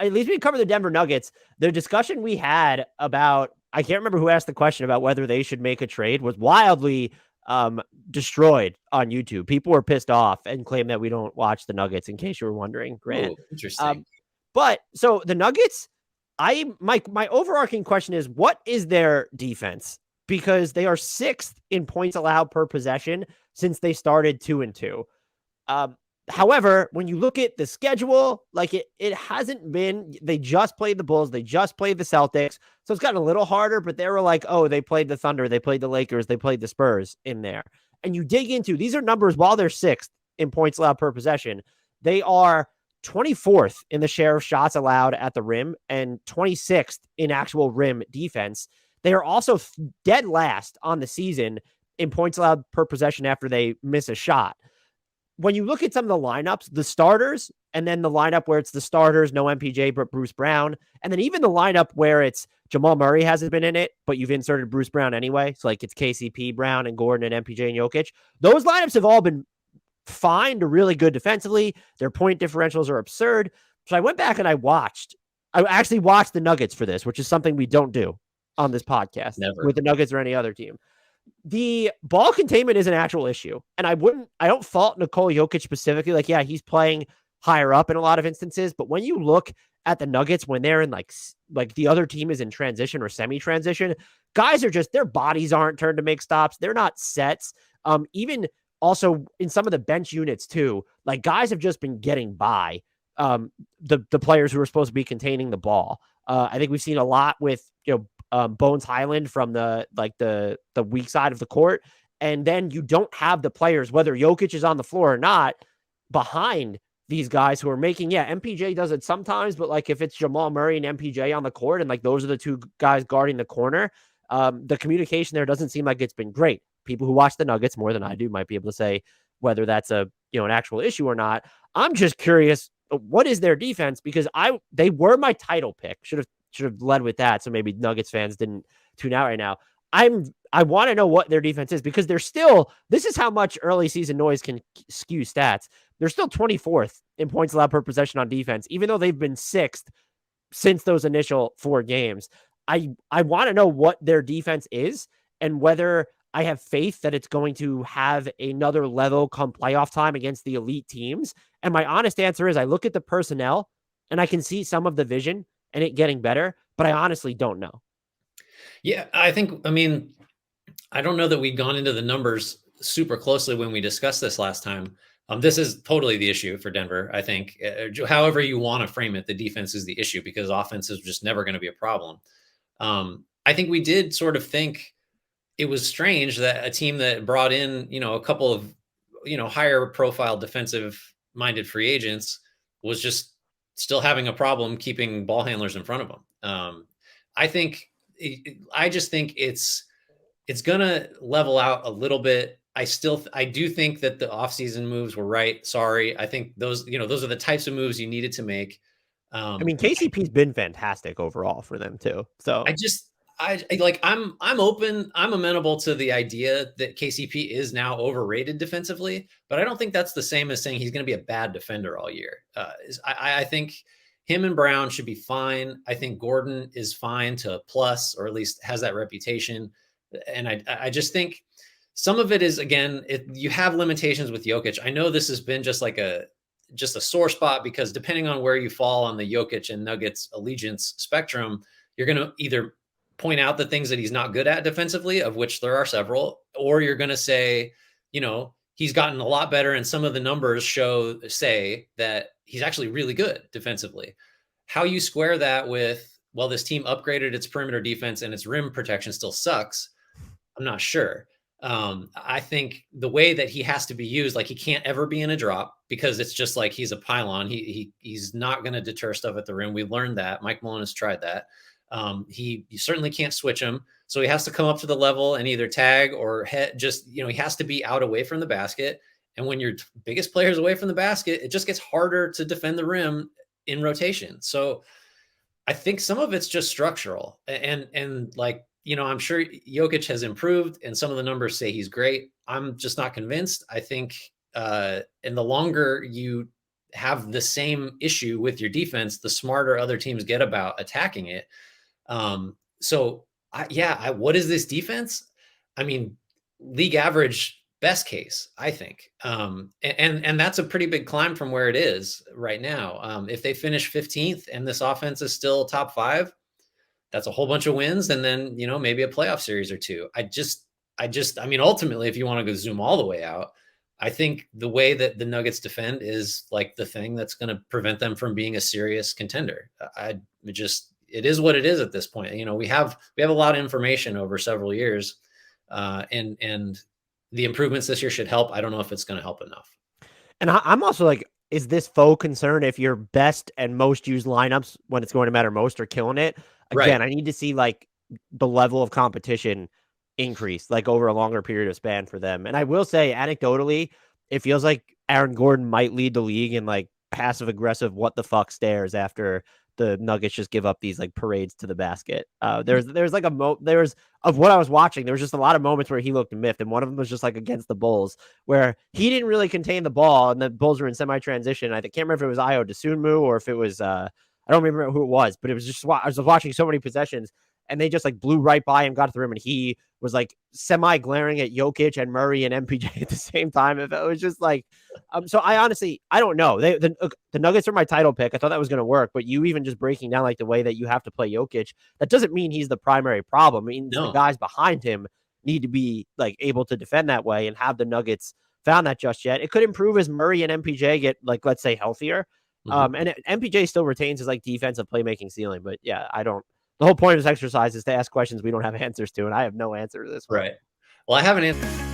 at least we cover the Denver Nuggets. The discussion we had about, I can't remember who asked the question about whether they should make a trade, was wildly destroyed on YouTube. People were pissed off and claimed that we don't watch the Nuggets, in case you were wondering, Grant. Oh, interesting. But so the Nuggets, my overarching question is, what is their defense? Because they are 6th in points allowed per possession since they started 2-2. However, when you look at the schedule, like it hasn't been, they just played the Bulls, they just played the Celtics. So it's gotten a little harder, but they were like, oh, they played the Thunder, they played the Lakers, they played the Spurs in there. And you dig into, these are numbers while they're 6th in points allowed per possession. They are 24th in the share of shots allowed at the rim and 26th in actual rim defense. They are also dead last on the season in points allowed per possession after they miss a shot. When you look at some of the lineups, the starters, and then the lineup where it's the starters, no MPJ, but Bruce Brown, and then even the lineup where it's Jamal Murray hasn't been in it, but you've inserted Bruce Brown anyway. So like it's KCP, Brown, and Gordon, and MPJ and Jokic. Those lineups have all been fine to really good defensively. Their point differentials are absurd. So I went back and I actually watched the Nuggets for this, which is something we don't do on this podcast with the Nuggets or any other team. The ball containment is an actual issue. And I don't fault Nikola Jokic specifically. Like, yeah, he's playing higher up in a lot of instances. But when you look at the Nuggets, when they're in like the other team is in transition or semi-transition, guys are just, their bodies aren't turned to make stops. They're not sets. Even also in some of the bench units too, like guys have just been getting by the players who are supposed to be containing the ball. I think we've seen a lot with, Bones Highland from the weak side of the court. And then you don't have the players, whether Jokic is on the floor or not, behind these guys who are making, MPJ does it sometimes, but like if it's Jamal Murray and MPJ on the court and like those are the two guys guarding the corner, the communication there doesn't seem like it's been great. People who watch the Nuggets more than I do might be able to say whether that's an actual issue or not. I'm just curious, what is their defense? Because they were my title pick. Should have led with that. So maybe Nuggets fans didn't tune out right now. I want to know what their defense is, because they're still, this is how much early season noise can skew stats. They're still 24th in points allowed per possession on defense, even though they've been 6th since those initial 4 games. I want to know what their defense is and whether I have faith that it's going to have another level come playoff time against the elite teams. And my honest answer is I look at the personnel and I can see some of the vision and it getting better, but I honestly don't know. Yeah, I don't know that we'd gone into the numbers super closely when we discussed this last time. This is totally the issue for Denver. I think however you want to frame it, the defense is the issue because offense is just never going to be a problem. I think we did sort of think it was strange that a team that brought in, a couple of, higher profile defensive minded free agents was just still having a problem keeping ball handlers in front of them. I just think it's going to level out a little bit. I do think that the offseason moves were right. Sorry. I think those are the types of moves you needed to make. KCP's been fantastic overall for them too. So I'm open. I'm amenable to the idea that KCP is now overrated defensively, but I don't think that's the same as saying he's going to be a bad defender all year. I think him and Brown should be fine. I think Gordon is fine to plus, or at least has that reputation. And I just think some of it is, again, you have limitations with Jokic. I know this has been just a sore spot because depending on where you fall on the Jokic and Nuggets allegiance spectrum, you're going to either point out the things that he's not good at defensively, of which there are several, or you're going to say, he's gotten a lot better. And some of the numbers say that he's actually really good defensively. How you square that with, well, this team upgraded its perimeter defense and its rim protection still sucks, I'm not sure. I think the way that he has to be used, like he can't ever be in a drop because it's just like he's a pylon. He's not going to deter stuff at the rim. We learned that. Mike Malone has tried that. You certainly can't switch him. So he has to come up to the level and either tag or he has to be out away from the basket. And when your biggest player is away from the basket, it just gets harder to defend the rim in rotation. So I think some of it's just structural and like, I'm sure Jokic has improved and some of the numbers say he's great. I'm just not convinced. I think, and the longer you have the same issue with your defense, the smarter other teams get about attacking it. So what is this defense? I mean, league average best case, I think. And that's a pretty big climb from where it is right now. If they finish 15th and this offense is still top 5, that's a whole bunch of wins, and then, maybe a playoff series or two. I mean, ultimately, if you want to go zoom all the way out, I think the way that the Nuggets defend is like the thing that's going to prevent them from being a serious contender. It is what it is at this point. We have a lot of information over several years, and the improvements this year should help. I don't know if it's going to help enough. And I'm also like, is this faux concern if your best and most used lineups when it's going to matter most are killing it? Again, Right. I need to see like the level of competition increase like over a longer period of span for them. And I will say, anecdotally, it feels like Aaron Gordon might lead the league in like passive aggressive what the fuck stares after the Nuggets just give up these like parades to the basket. There's like there's of what I was watching, there was just a lot of moments where he looked miffed, and one of them was just like against the Bulls, where he didn't really contain the ball, and the Bulls were in semi-transition. I can't remember if it was Ayo Dosunmu or if it was I don't remember who it was, but it was just I was watching so many possessions, and they just like blew right by him, got to the rim, and he was like semi glaring at Jokic and Murray and MPJ at the same time. If it was just like, so I honestly, I don't know. The Nuggets are my title pick. I thought that was going to work, but you even just breaking down like the way that you have to play Jokic, that doesn't mean he's the primary problem. It means the No. guys behind him need to be like able to defend that way, and have the Nuggets found that just yet. It could improve as Murray and MPJ get like, let's say, healthier. And MPJ still retains his like defensive playmaking ceiling, but yeah, I don't. The whole point of this exercise is to ask questions we don't have answers to, and I have no answer to this one. Right. Well, I have an answer.